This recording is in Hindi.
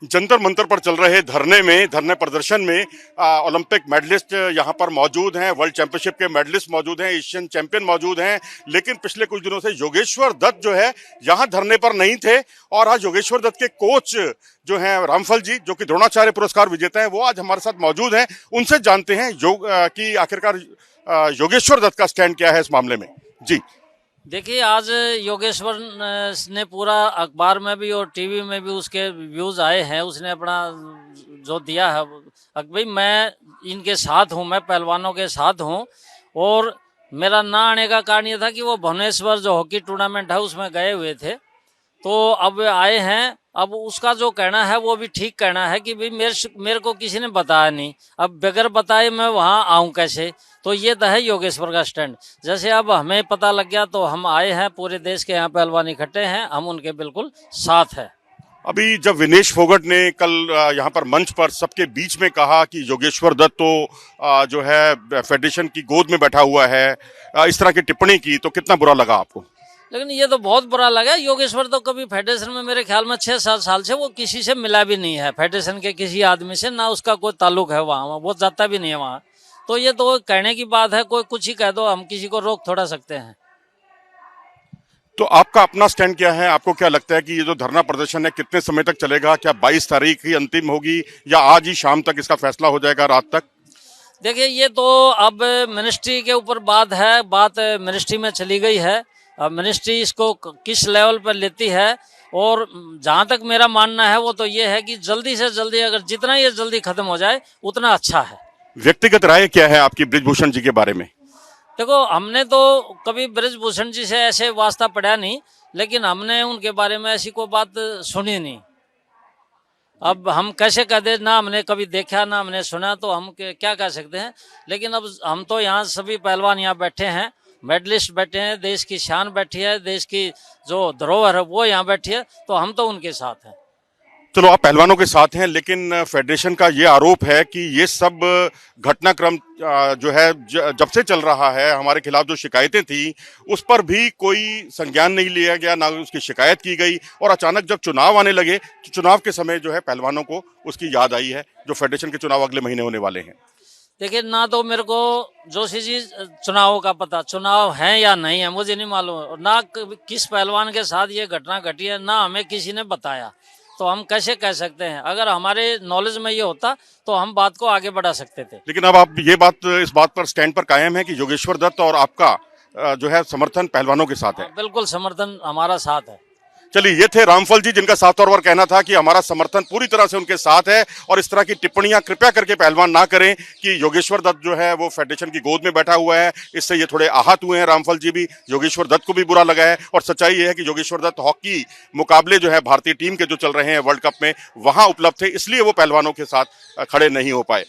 जंतर मंतर पर चल रहे धरने प्रदर्शन में ओलंपिक मेडलिस्ट यहां पर मौजूद हैं, वर्ल्ड चैंपियनशिप के मेडलिस्ट मौजूद हैं, एशियन चैंपियन मौजूद हैं। लेकिन पिछले कुछ दिनों से योगेश्वर दत्त जो है यहां धरने पर नहीं थे और आज योगेश्वर दत्त के कोच जो हैं रामफल जी, जो कि द्रोणाचार्य पुरस्कार विजेता है, वो आज हमारे साथ मौजूद हैं। उनसे जानते हैं कि आखिरकार योगेश्वर दत्त का स्टैंड क्या है इस मामले में। जी देखिए, आज योगेश्वर ने पूरा अखबार में भी और टीवी में भी उसके व्यूज आए हैं। उसने अपना जो दिया है भाई मैं इनके साथ हूँ, मैं पहलवानों के साथ हूँ। और मेरा ना आने का कारण ये था कि वो भुवनेश्वर जो हॉकी टूर्नामेंट है उसमें गए हुए थे, तो अब वे आए हैं। अब उसका जो कहना है वो भी ठीक कहना है कि भाई मेरे को किसी ने बताया नहीं, अब बगैर बताए मैं वहाँ आऊँ कैसे। तो ये तो है योगेश्वर का स्टैंड। जैसे अब हमें पता लग गया तो हम आए हैं, पूरे देश के यहाँ पहलवान इकट्ठे हैं, हम उनके बिल्कुल साथ हैं। अभी जब विनेश फोगट ने कल यहाँ पर मंच पर सबके बीच में कहा कि योगेश्वर दत्त तो जो है फेडरेशन की गोद में बैठा हुआ है, इस तरह की टिप्पणी की, तो कितना बुरा लगा आपको? लेकिन ये तो बहुत बुरा लगा। योगेश्वर तो कभी फेडरेशन में मेरे ख्याल में 6-7 साल से वो किसी से मिला भी नहीं है, फेडरेशन के किसी आदमी से, ना उसका कोई ताल्लुक है वहाँ, वो जाता भी नहीं है वहाँ। तो ये तो कहने की बात है, कोई कुछ ही कह दो, हम किसी को रोक थोड़ा सकते हैं। तो आपका अपना स्टैंड क्या है? आपको क्या लगता है कि ये जो धरना प्रदर्शन है कितने समय तक चलेगा? क्या 22 तारीख ही अंतिम होगी या आज ही शाम तक इसका फैसला हो जाएगा, रात तक? देखिए, ये तो अब मिनिस्ट्री के ऊपर बात है, बात मिनिस्ट्री में चली गई है। अब मिनिस्ट्री इसको किस लेवल पर लेती है, और जहाँ तक मेरा मानना है वो तो ये है कि जल्दी से जल्दी, अगर जितना ये जल्दी खत्म हो जाए उतना अच्छा है। व्यक्तिगत राय क्या है आपकी ब्रिजभूषण जी के बारे में? देखो, हमने तो कभी ब्रिजभूषण जी से ऐसे वास्ता पड़ा नहीं, लेकिन हमने उनके बारे में ऐसी कोई बात सुनी नहीं। अब हम कैसे कह दे, ना हमने कभी देखा ना हमने सुना, तो हम क्या कह सकते हैं। लेकिन अब हम तो यहाँ सभी पहलवान यहाँ बैठे हैं, मेडलिस्ट बैठे हैं, देश की शान बैठी है, देश की जो धरोहर है वो यहाँ बैठी है, तो हम तो उनके साथ हैं। चलो, आप पहलवानों के साथ हैं, लेकिन फेडरेशन का ये आरोप है कि ये सब घटनाक्रम जो है जब से चल रहा है, हमारे खिलाफ जो शिकायतें थी उस पर भी कोई संज्ञान नहीं लिया गया, ना उसकी शिकायत की गई। और अचानक जब चुनाव आने लगे तो चुनाव के समय जो है पहलवानों को उसकी याद आई है, जो फेडरेशन के चुनाव अगले महीने होने वाले हैं। देखिए, ना तो मेरे को जो सी चीज चुनाव का पता, चुनाव है या नहीं है मुझे नहीं मालूम, और ना किस पहलवान के साथ ये घटना घटी है, ना हमें किसी ने बताया। तो हम कैसे कह सकते हैं? अगर हमारे नॉलेज में ये होता तो हम बात को आगे बढ़ा सकते थे। लेकिन अब आप ये बात, इस बात पर स्टैंड पर कायम है कि योगेश्वर दत्त और आपका जो है समर्थन पहलवानों के साथ है? बिल्कुल समर्थन हमारा साथ है। चलिए, ये थे रामफल जी, जिनका साफ तौर पर कहना था कि हमारा समर्थन पूरी तरह से उनके साथ है। और इस तरह की टिप्पणियां कृपया करके पहलवान ना करें कि योगेश्वर दत्त जो है वो फेडरेशन की गोद में बैठा हुआ है। इससे ये थोड़े आहत हुए हैं रामफल जी भी, योगेश्वर दत्त को भी बुरा लगा है। और सच्चाई ये है कि योगेश्वर दत्त हॉकी मुकाबले जो है भारतीय टीम के जो चल रहे हैं वर्ल्ड कप में, वहां उपलब्ध थे, इसलिए वो पहलवानों के साथ खड़े नहीं हो पाए।